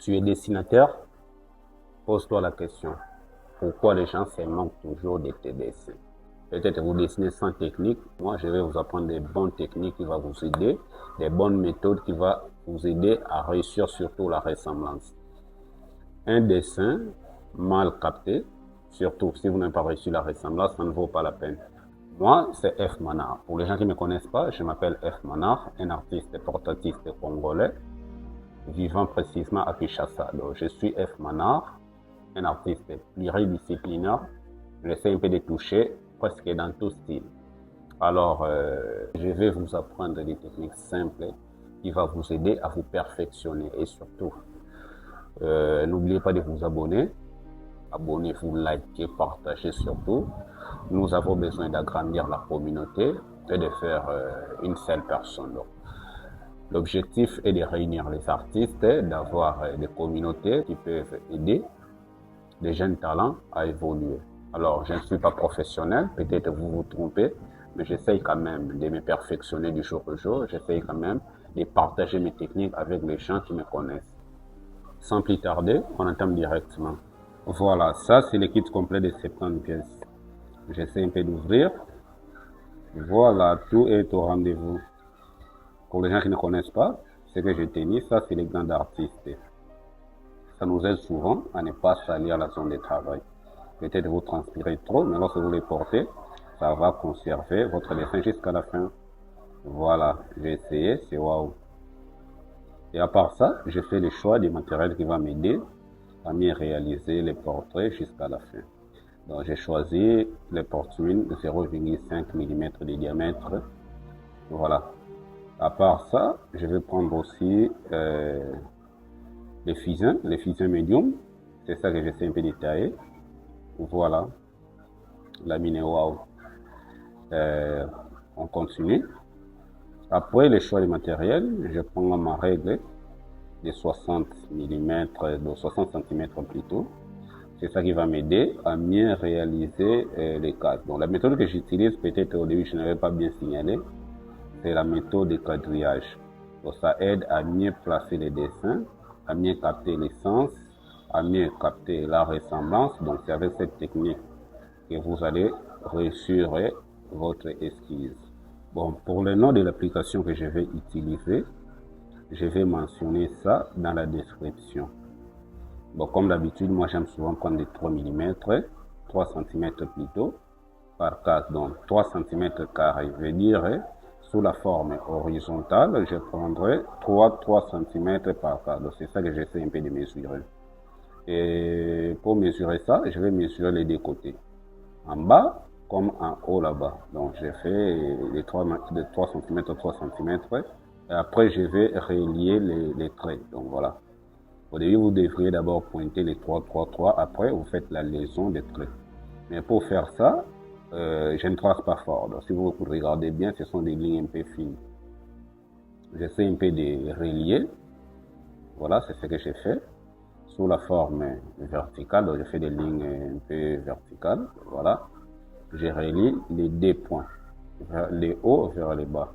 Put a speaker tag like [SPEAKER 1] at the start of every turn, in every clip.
[SPEAKER 1] Tu es dessinateur, pose-toi la question. Pourquoi les gens se moquent toujours de tes dessins? Peut-être vous dessinez sans technique. Moi, je vais vous apprendre des bonnes techniques qui vont vous aider, des bonnes méthodes qui vont vous aider à réussir surtout la ressemblance. Un dessin mal capté, surtout si vous n'avez pas réussi la ressemblance, ça ne vaut pas la peine. Moi, c'est F Manard. Pour les gens qui ne me connaissent pas, je m'appelle F Manard, un artiste portraitiste congolais, vivant précisément à Kinshasa. Donc, je suis F Manard, un artiste pluridisciplinaire. J'essaie un peu de toucher presque dans tout style. Alors, je vais vous apprendre des techniques simples qui vont vous aider à vous perfectionner. Et surtout, n'oubliez pas de vous abonner. Abonnez-vous, likez, partagez surtout. Nous avons besoin d'agrandir la communauté et de faire une seule personne. L'objectif est de réunir les artistes, d'avoir des communautés qui peuvent aider les jeunes talents à évoluer. Alors, je ne suis pas professionnel, peut-être vous vous trompez, mais j'essaye quand même de me perfectionner du jour au jour. J'essaye quand même de partager mes techniques avec les gens qui me connaissent. Sans plus tarder, on entame directement. Voilà, ça c'est le kit complet de 70 pièces. J'essaie un peu d'ouvrir. Voilà, tout est au rendez-vous. Pour les gens qui ne connaissent pas, ce que j'ai tenu, ça c'est les gants d'artiste. Ça nous aide souvent à ne pas salir la zone de travail. Peut-être vous transpirez trop, mais lorsque vous les portez, ça va conserver votre dessin jusqu'à la fin. Voilà, j'ai essayé, c'est waouh. Et à part ça, j'ai fait le choix du matériel qui va m'aider à mieux réaliser les portraits jusqu'à la fin. Donc j'ai choisi les porte-mine de 0,5 mm de diamètre. Voilà. À part ça, je vais prendre aussi les fusains médium. C'est ça que j'essaie un peu de tailler. Voilà. Laminé waouh. On continue. Après le choix du matériel, je prends ma règle de 60 mm, de 60 cm plutôt. C'est ça qui va m'aider à mieux réaliser les cases. Donc la méthode que j'utilise, peut-être au début je n'avais pas bien signalé, c'est la méthode de quadrillage. Donc ça aide à mieux placer les dessins, à mieux capter l'essence, à mieux capter la ressemblance. Donc c'est avec cette technique que vous allez réussir votre esquisse. Bon, pour le nom de l'application que je vais utiliser, je vais mentionner ça dans la description. Bon, comme d'habitude, moi j'aime souvent prendre des 3 mm, 3 cm plutôt, par case. Donc 3 cm carré veut dire, sous la forme horizontale, je prendrai 3 cm par case. Donc c'est ça que j'essaie un peu de mesurer. Et pour mesurer ça, je vais mesurer les deux côtés. En bas comme en haut là-bas. Donc j'ai fait les 3 cm, 3 cm. Et après je vais relier les traits. Donc voilà. Au début, vous devriez d'abord pointer les 3, 3, 3. Après, vous faites la liaison des traits. Mais pour faire ça, je ne trace pas fort. Donc si vous regardez bien, ce sont des lignes un peu fines. J'essaie un peu de relier. Voilà, c'est ce que j'ai fait. Sous la forme verticale, donc je fais des lignes un peu verticales. Voilà. Je relie les deux points, vers les hauts vers les bas.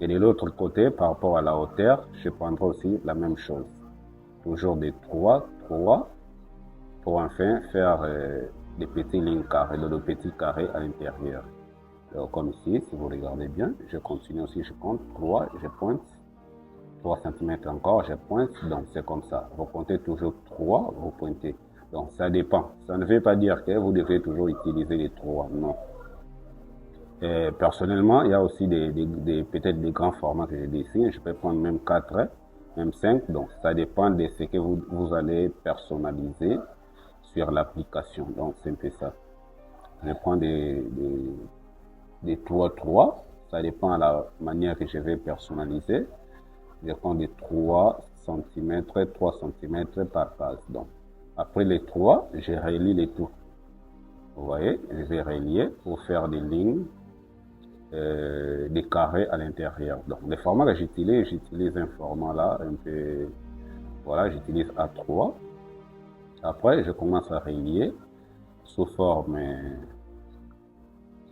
[SPEAKER 1] Et de l'autre côté, par rapport à la hauteur, je prendrai aussi la même chose. Toujours des 3, 3, pour enfin faire des petites lignes carrées, de petits carrés à l'intérieur. Comme ici, si vous regardez bien, je continue aussi, je compte 3, je pointe, 3 cm encore, je pointe, donc c'est comme ça. Vous comptez toujours 3, vous pointez. Donc ça dépend. Ça ne veut pas dire que vous devez toujours utiliser les 3, non. Et personnellement, il y a aussi peut-être des grands formats que je dessine. Je peux prendre même 4, même 5. Donc ça dépend de ce que vous allez personnaliser sur l'application. Donc c'est un peu ça. Je prends des 3, ça dépend de la manière que je vais personnaliser. Je prends des 3 cm, 3 cm par case. Donc après les 3, je relie les tout. Vous voyez, je vais relier pour faire des lignes, des carrés à l'intérieur. Donc le format que j'utilise un format là, un peu, voilà, j'utilise A3. Après, je commence à relier sous forme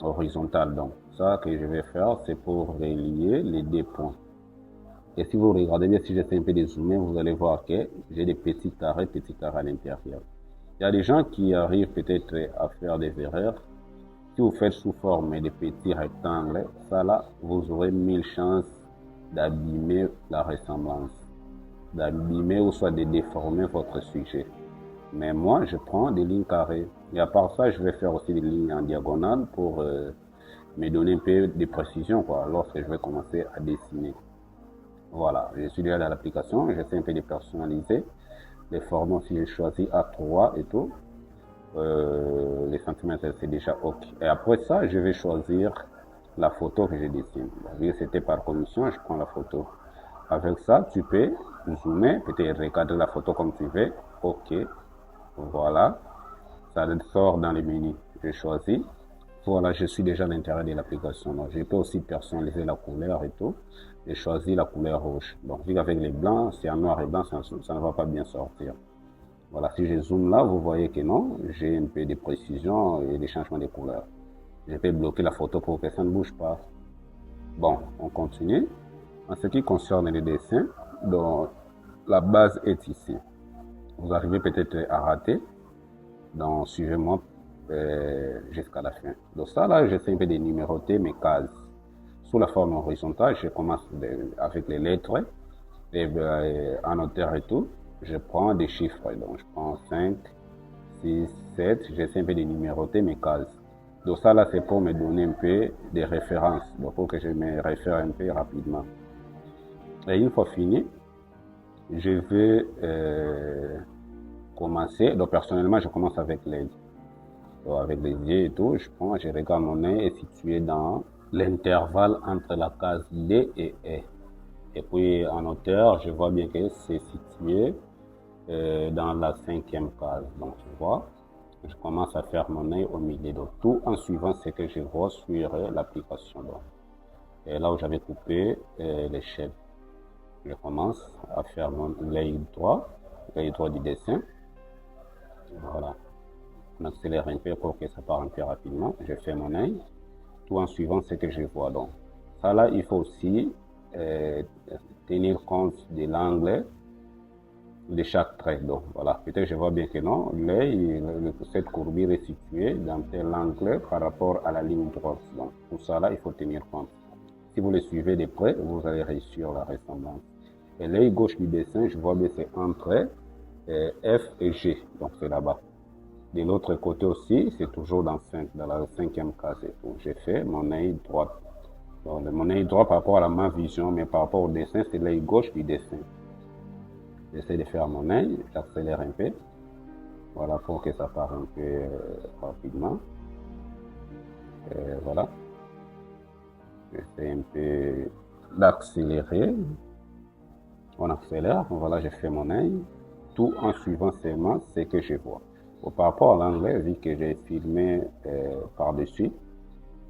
[SPEAKER 1] horizontale. Donc ça que je vais faire, c'est pour relier les deux points. Et si vous regardez bien, si j'essaie un peu de zoomer, vous allez voir que j'ai des petits carrés à l'intérieur. Il y a des gens qui arrivent peut-être à faire des erreurs. Si vous faites sous forme de petits rectangles, ça là, vous aurez 1000 chances d'abîmer la ressemblance, d'abîmer ou soit de déformer votre sujet. Mais moi, je prends des lignes carrées. Et à part ça, je vais faire aussi des lignes en diagonale pour me donner un peu de précision, quoi, lorsque je vais commencer à dessiner. Voilà, je suis déjà dans l'application, j'essaie un peu de personnaliser. Les formats, si je choisis A3 et tout, les centimètres, c'est déjà OK. Et après ça, je vais choisir la photo que je dessine. Vu que c'était par commission, je prends la photo. Avec ça, tu peux zoomer, peut-être recadrer la photo comme tu veux. OK. Voilà. Ça sort dans le menu. Je choisis. Voilà, je suis déjà à l'intérieur de l'application. Donc, je peux aussi personnaliser la couleur et tout. J'ai choisi la couleur rouge. Donc, vu qu'avec les blancs, c'est en noir et blanc, ça ne va pas bien sortir. Voilà, si je zoome là, vous voyez que non, j'ai un peu de précision et des changements de couleur. Je peux bloquer la photo pour que ça ne bouge pas. Bon, on continue. En ce qui concerne les dessins, donc, la base est ici. Vous arrivez peut-être à rater. Donc, suivez-moi jusqu'à la fin. Donc ça, là, j'essaie un peu de numéroter mes cases. Sous la forme horizontale, je commence avec les lettres, et en hauteur et tout. Je prends des chiffres. Donc, je prends 5, 6, 7. J'essaie un peu de numéroter mes cases. Donc ça, là, c'est pour me donner un peu des références. Donc, pour que je me réfère un peu rapidement. Et une fois fini, je vais commencer. Donc, personnellement, je commence avec les yeux et tout. Je regarde mon œil est situé dans l'intervalle entre la case D et E. Et puis, en hauteur, je vois bien que c'est situé dans la 5e case. Donc, tu vois, je commence à faire mon œil au milieu. Donc, tout en suivant ce que je vois sur l'application. Et là où j'avais coupé l'échelle, je commence à faire l'œil droit du dessin. Voilà. On accélère un peu pour que ça parte un peu rapidement. Je fais mon œil, tout en suivant ce que je vois. Donc, ça là, il faut aussi tenir compte de l'angle de chaque trait. Donc, voilà, peut-être je vois bien que non, l'œil, cette courbure est située dans tel angle par rapport à la ligne droite. Donc, tout ça là, il faut tenir compte. Si vous le suivez de près, vous allez réussir la ressemblance. Et l'œil gauche du dessin, je vois bien c'est entre F et G. Donc, c'est là-bas. De l'autre côté aussi, c'est toujours dans la 5e case. J'ai fait mon œil droit. Donc, mon œil droit par rapport à ma vision, mais par rapport au dessin, c'est l'œil gauche du dessin. J'essaie de faire mon œil, j'accélère un peu. Voilà, pour que ça parte un peu rapidement. Voilà. J'essaie un peu d'accélérer. On accélère. Voilà, j'ai fait mon œil. Tout en suivant seulement ce que je vois. Par rapport à l'anglais, vu que j'ai filmé par-dessus,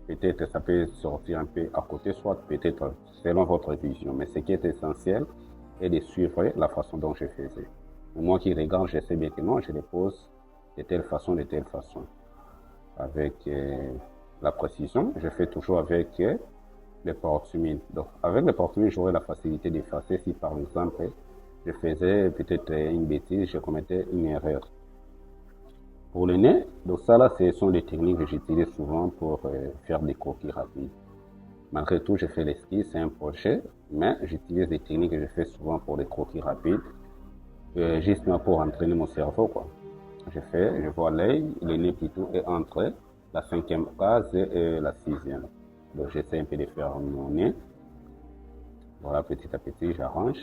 [SPEAKER 1] peut-être ça peut sortir un peu à côté, soit peut-être selon votre vision. Mais ce qui est essentiel est de suivre la façon dont je faisais. Moi qui regarde, je sais bien que non, je les pose de telle façon. Avec la précision, je fais toujours avec les portes humides. Donc, avec les portes humides, j'aurai la facilité d'effacer si par exemple, je faisais peut-être une bêtise, je commettais une erreur. Pour le nez, donc ça là, ce sont des techniques que j'utilise souvent pour faire des croquis rapides. Malgré tout, je fais l'esquisse, c'est un projet, mais j'utilise des techniques que je fais souvent pour des croquis rapides, justement pour entraîner mon cerveau, quoi. Je vois l'œil, le nez plutôt, est entre la 5e case et la 6e. Donc j'essaie un peu de faire mon nez. Voilà, petit à petit, j'arrange.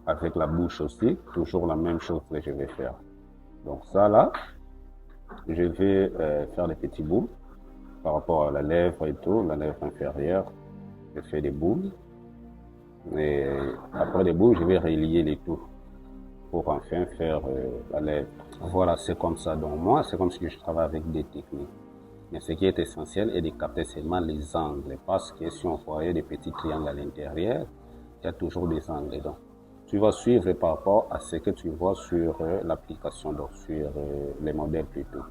[SPEAKER 1] Avec la bouche aussi, toujours la même chose que je vais faire. Donc ça là, je vais faire des petits bouts par rapport à la lèvre et tout, la lèvre inférieure. Je fais des bouts. Et après les bouts, je vais relier les tout pour enfin faire la lèvre. Voilà, c'est comme ça. Donc moi, c'est comme si je travaille avec des techniques. Mais ce qui est essentiel est de capter seulement les angles. Parce que si on voyait des petits triangles à l'intérieur, il y a toujours des angles. Donc, tu vas suivre par rapport à ce que tu vois sur l'application, donc sur les modèles plutôt,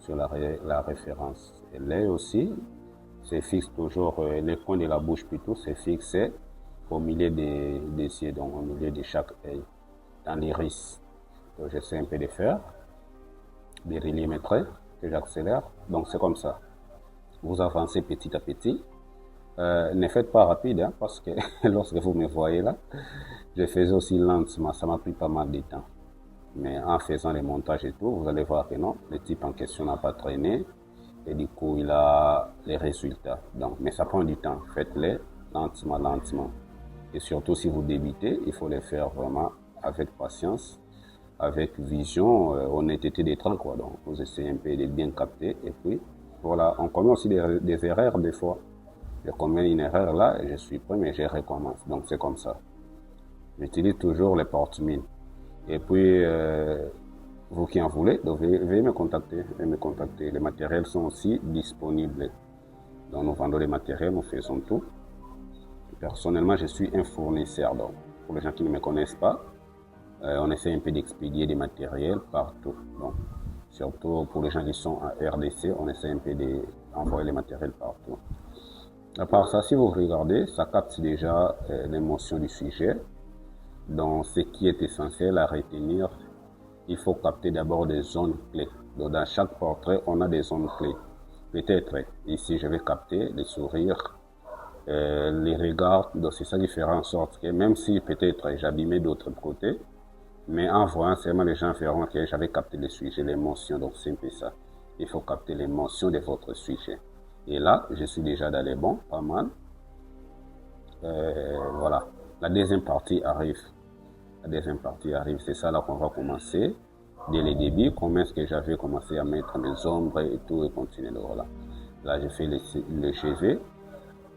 [SPEAKER 1] sur la référence. Et l'œil aussi, c'est fixe toujours, les coins de la bouche plutôt, c'est fixé au milieu des yeux, donc au milieu de chaque œil, dans l'iris. Donc j'essaie un peu de faire, des relier mes traits, que j'accélère. Donc c'est comme ça. Vous avancez petit à petit. Ne faites pas rapide, hein, parce que lorsque vous me voyez là, je faisais aussi lentement, ça m'a pris pas mal de temps. Mais en faisant les montages et tout, vous allez voir que non, le type en question n'a pas traîné, et du coup, il a les résultats. Donc, mais ça prend du temps. Faites-les lentement, lentement. Et surtout, si vous débutez, il faut les faire vraiment avec patience, avec vision, honnêteté des traits, quoi. Donc, vous essayez un peu de bien capter. Et puis, voilà, on commet aussi des erreurs des fois. Je commets une erreur là, et je suis prêt, mais je recommence. Donc, c'est comme ça. J'utilise toujours les porte-mines. Et puis, vous qui en voulez, donc veuillez me contacter. Veuillez me contacter. Les matériels sont aussi disponibles. Donc, nous vendons les matériels, nous faisons tout. Personnellement, je suis un fournisseur. Donc, pour les gens qui ne me connaissent pas, on essaie un peu d'expédier des matériels partout. Donc, surtout pour les gens qui sont en RDC, on essaie un peu d'envoyer les matériels partout. À part ça, si vous regardez, ça capte déjà l'émotion du sujet. Donc, ce qui est essentiel à retenir, il faut capter d'abord des zones clés. Donc, dans chaque portrait, on a des zones clés. Peut-être, ici, je vais capter les sourires, les regards. Donc, c'est ça qui fera en sorte que, même si peut-être j'abîmais d'autres côtés, mais en voyant seulement, les gens verront que j'avais capté le sujet, l'émotion. Donc, c'est un peu ça. Il faut capter l'émotion de votre sujet. Et là, je suis déjà dans les bons, pas mal. Voilà. La deuxième partie arrive. La deuxième partie arrive. C'est ça là qu'on va commencer. Dès le début, comment est-ce que j'avais commencé à mettre mes ombres et tout et continuer. Voilà. Là, je fais le cheveu.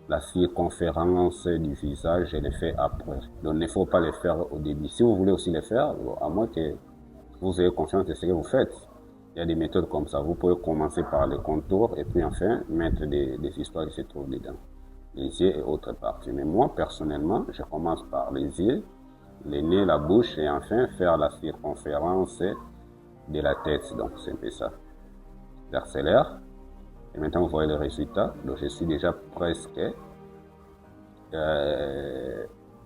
[SPEAKER 1] La circonférence du visage, je le fais après. Donc, il ne faut pas le faire au début. Si vous voulez aussi le faire, à moins que vous ayez confiance de ce que vous faites, il y a des méthodes comme ça. Vous pouvez commencer par les contours et puis enfin mettre des histoires qui se trouvent dedans. Les yeux et autres parties. Mais moi, personnellement, je commence par les yeux, les nez, la bouche et enfin faire la circonférence de la tête. Donc, c'est un peu ça. J'accélère. Et maintenant, vous voyez le résultat. Donc, je suis déjà presque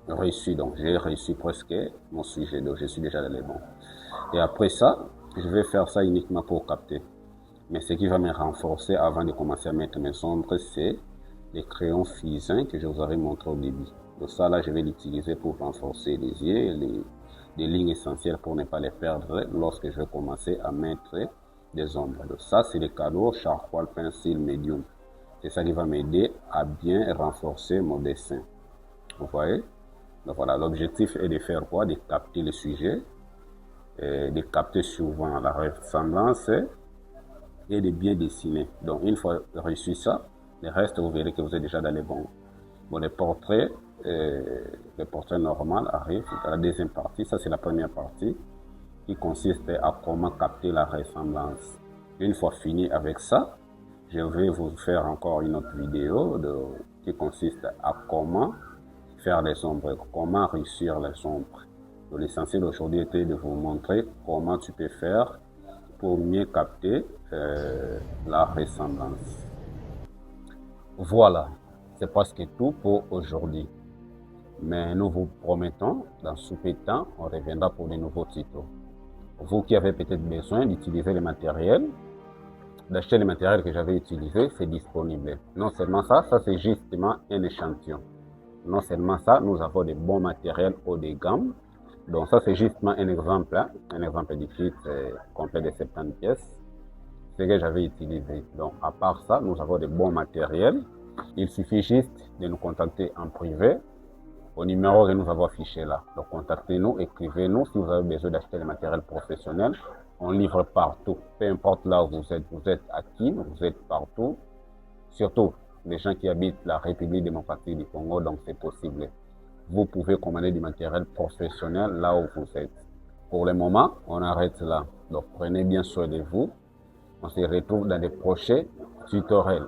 [SPEAKER 1] réussi. Donc, j'ai réussi presque mon sujet. Donc, je suis déjà dans les bons. Et après ça, je vais faire ça uniquement pour capter. Mais ce qui va me renforcer avant de commencer à mettre mes ombres, c'est les crayons fusains que je vous avais montré au début. Donc ça, là, je vais l'utiliser pour renforcer les yeux, les lignes essentielles pour ne pas les perdre lorsque je vais commencer à mettre des ombres. Donc ça, c'est les cadeaux charcoal pencil medium. C'est ça qui va m'aider à bien renforcer mon dessin. Vous voyez? Donc voilà, l'objectif est de faire quoi? De capter le sujet, de capter souvent la ressemblance et de bien dessiner. Donc une fois réussi ça, le reste vous verrez que vous êtes déjà dans les bons. Bon, le portrait normal arrive à la deuxième partie. Ça c'est la première partie qui consiste à comment capter la ressemblance. Une fois fini avec ça, je vais vous faire encore une autre vidéo qui consiste à comment faire les ombres, comment réussir les ombres. L'essentiel aujourd'hui était de vous montrer comment tu peux faire pour mieux capter la ressemblance. Voilà, c'est presque tout pour aujourd'hui. Mais nous vous promettons, dans ce peu de temps, on reviendra pour de nouveaux tutos. Vous qui avez peut-être besoin d'utiliser les matériels, d'acheter les matériels que j'avais utilisés, c'est disponible. Non seulement ça, ça c'est justement un échantillon. Non seulement ça, nous avons des bons matériels haut de gamme. Donc ça c'est justement un exemple du kit complet de 70 pièces, ce que j'avais utilisé. Donc à part ça, nous avons des bons matériels. Il suffit juste de nous contacter en privé au numéro que nous avons affiché là. Donc contactez-nous, écrivez-nous si vous avez besoin d'acheter le matériel professionnel. On livre partout, peu importe là où vous êtes à qui, vous êtes partout. Surtout les gens qui habitent la République démocratique du Congo, donc c'est possible. Vous pouvez commander du matériel professionnel là où vous êtes. Pour le moment, on arrête là. Donc prenez bien soin de vous. On se retrouve dans les prochains tutoriels.